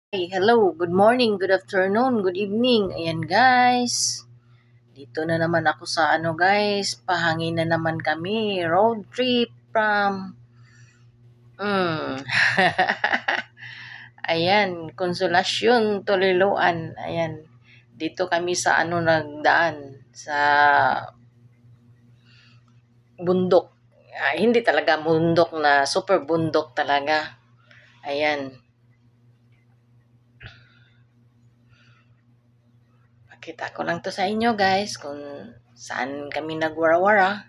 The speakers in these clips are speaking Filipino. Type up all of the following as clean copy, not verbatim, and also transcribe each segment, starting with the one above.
Hey, hello, good morning, good afternoon, good evening. Ayan guys, dito na naman ako sa guys, pahangin na naman kami, road trip from, mm, ayan, Konsolasyon, Toliloan, ayan, dito kami sa nagdaan, sa bundok. Hindi talaga bundok na, super bundok talaga. Ayan, pakita ko lang to sa inyo guys, kung saan kami nagwara-wara.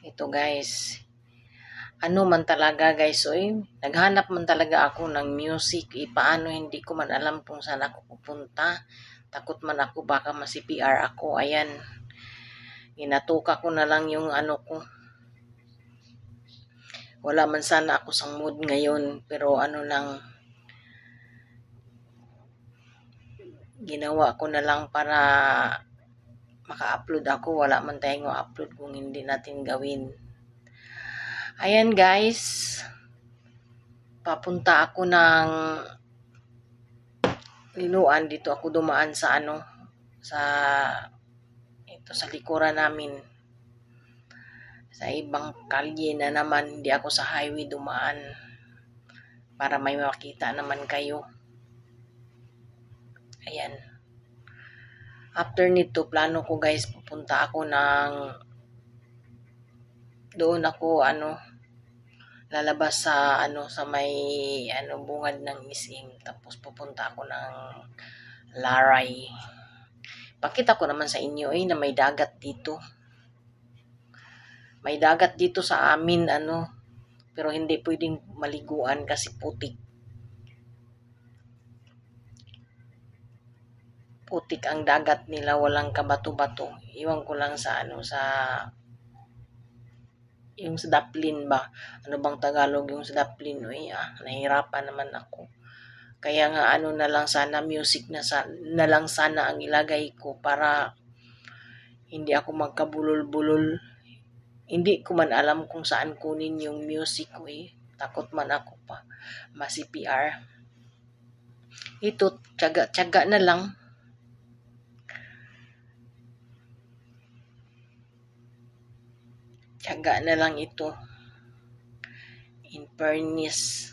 Ito guys, ano man talaga guys, oy, naghanap man talaga ako ng music, paano hindi ko man alam kung saan ako pupunta. Takot man ako baka ma-CPR ako. Ayan, ginatuka ko na lang yung ko. Wala man sana ako sa mood ngayon, pero lang, ginawa ko na lang para maka-upload ako. Wala man tayong upload kung hindi natin gawin. Ayan guys, papunta ako ng Linuan. Dito ako dumaan sa sa sa likuran namin. Sa ibang kalye na naman, hindi ako sa highway dumaan para may makita naman kayo. Ayan. After nito, plano ko guys, pupunta ako doon ako lalabas sa sa may bungad ng Ising, tapos pupunta ako ng Laray. Pakita ko naman sa inyo na may dagat dito. May dagat dito sa amin pero hindi pwedeng maliguan kasi putik. Putik ang dagat nila, walang kabato-bato. Iwan ko lang sa sa yung sa Daplin ba? Ano bang Tagalog yung sa Daplin? Uy, nahirapan naman ako. Kaya nga na lang sana music na lang sana ang ilagay ko para hindi ako magkabulol-bulol. Hindi ko man alam kung saan kunin yung music ko Takot man ako pa ma-CPR. Ito, tiyaga na lang. Tiyaga na lang ito. In fairness,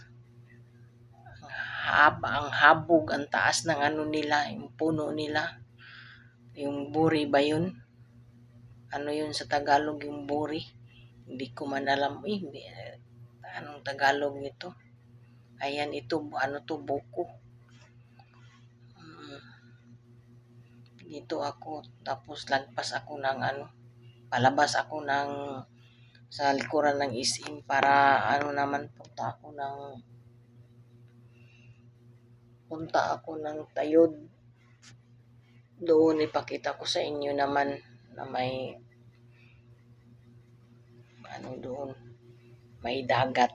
ang habog, ang taas ng nila, yung puno nila. Yung buri ba yun? Ano yun sa Tagalog yung buri? Hindi ko man alam. Anong Tagalog nito? Ayan, ito, buko. Dito ako, tapos lagpas ako ng palabas ako ng sa likuran ng Isim para naman punta ako ng Tayod. Doon ipakita ko sa inyo naman na may doon may dagat.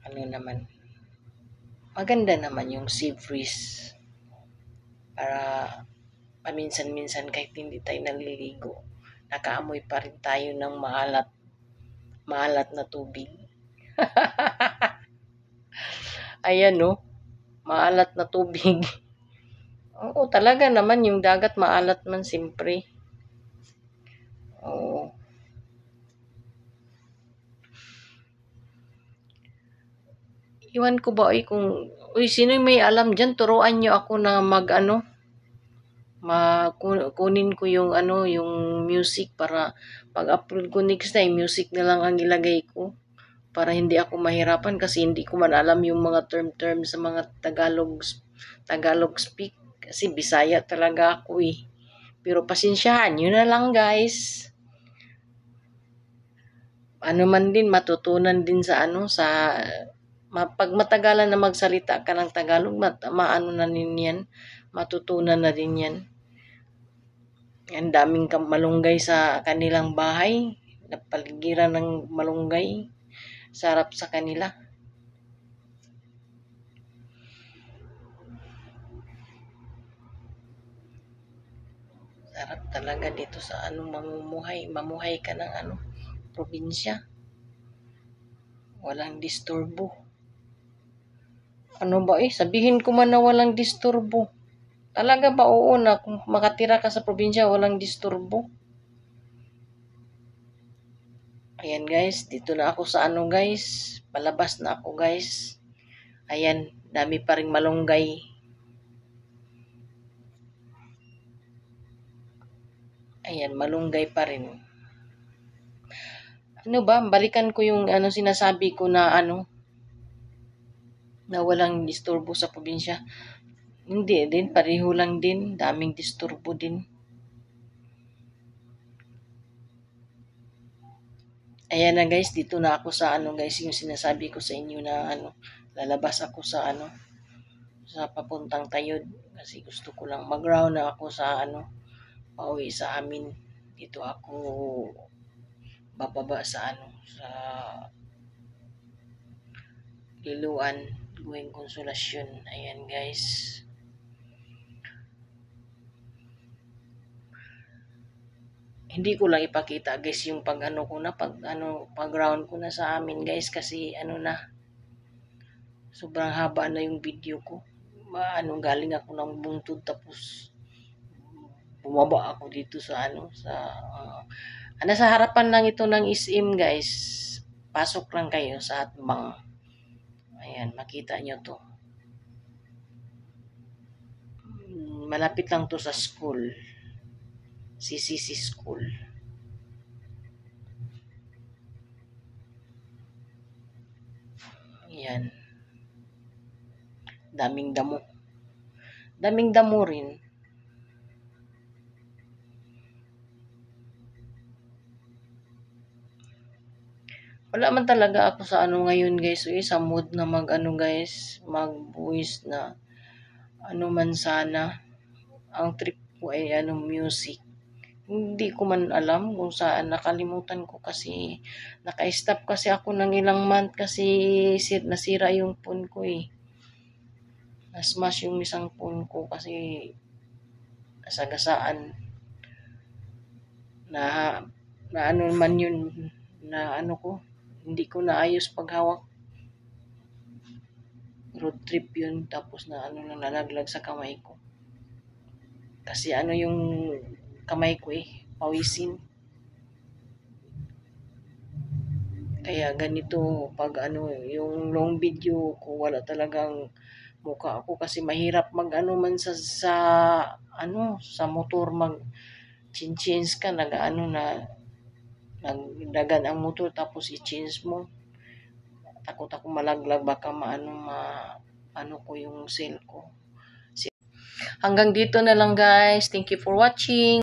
Naman, maganda naman yung sea breeze para paminsan-minsan kahit hindi tayo naliligo, nakaamoy pa rin tayo ng maalat na tubig. Ayan maalat na tubig. Oo, talaga naman yung dagat maalat man simpre. Oo. Iwan ko ba kung sino may alam dyan, turuan nyo ako na kunin ko yung yung music para pag-upload ko next time, music na lang ang ilagay ko para hindi ako mahirapan kasi hindi ko man alam yung mga term sa mga Tagalog speak kasi Bisaya talaga ako Pero pasensyahan nyo na lang guys. Man din, matutunan din sa sa pag matagalan na magsalita ka ng Tagalog, na din yan, matutunan na din yan. Ang daming malunggay sa kanilang bahay, napaligiran ng malunggay, sarap sa kanila. Sarap talaga dito sa mamuhay ka ng probinsya. Walang disturbo. Ano ba sabihin ko man na walang disturbo. Talaga ba oo na kung makatira ka sa probinsya walang disturbo? Ayan guys, dito na ako sa guys. Palabas na ako guys. Ayan, dami pa ring malunggay. Ayan, malunggay pa rin. Ano ba, balikan ko yung sinasabi ko na na walang disturbo sa probinsya. Hindi din, pareho lang din, daming disturbo din. Ayan na guys, dito na ako sa guys, yung sinasabi ko sa inyo na lalabas ako sa sa papuntang Tayod kasi gusto ko lang mag-round na ako sa pauwi sa amin. Dito ako bababa sa sa Liluan, going Konsolasyon. Ayan guys. Hindi ko lang ipakita guys yung pag round ko na sa amin guys kasi na sobrang haba na yung video ko. Galing ako ng Bungtod tapos bumaba ako dito sa sa harapan lang ito ng SM guys. Pasok lang kayo sa Atbang. Ayan, makita nyo to. Malapit lang to sa school. CCC School. Ayan. Daming damo. Daming damo rin. Wala man talaga ako sa ngayon guys. Sa mood na guys, mag-voice na man sana. Ang trip ko ay music. Hindi ko man alam kung saan, nakalimutan ko kasi naka-stop kasi ako ng ilang month kasi nasira yung phone ko Na-smash yung isang phone ko kasi nasagasaan na man yun na ko hindi ko naayos paghawak. Road trip yun tapos na nalaglag sa kamay ko. Kasi yung kamay ko pawisin. Kaya ganito pag yung long video ko wala talagang mukha ako kasi mahirap man sa sa motor change ka nagdagan ang motor tapos i-change mo. Takot ako malaglag baka ko yung cell ko. Hanggang dito na lang guys. Thank you for watching.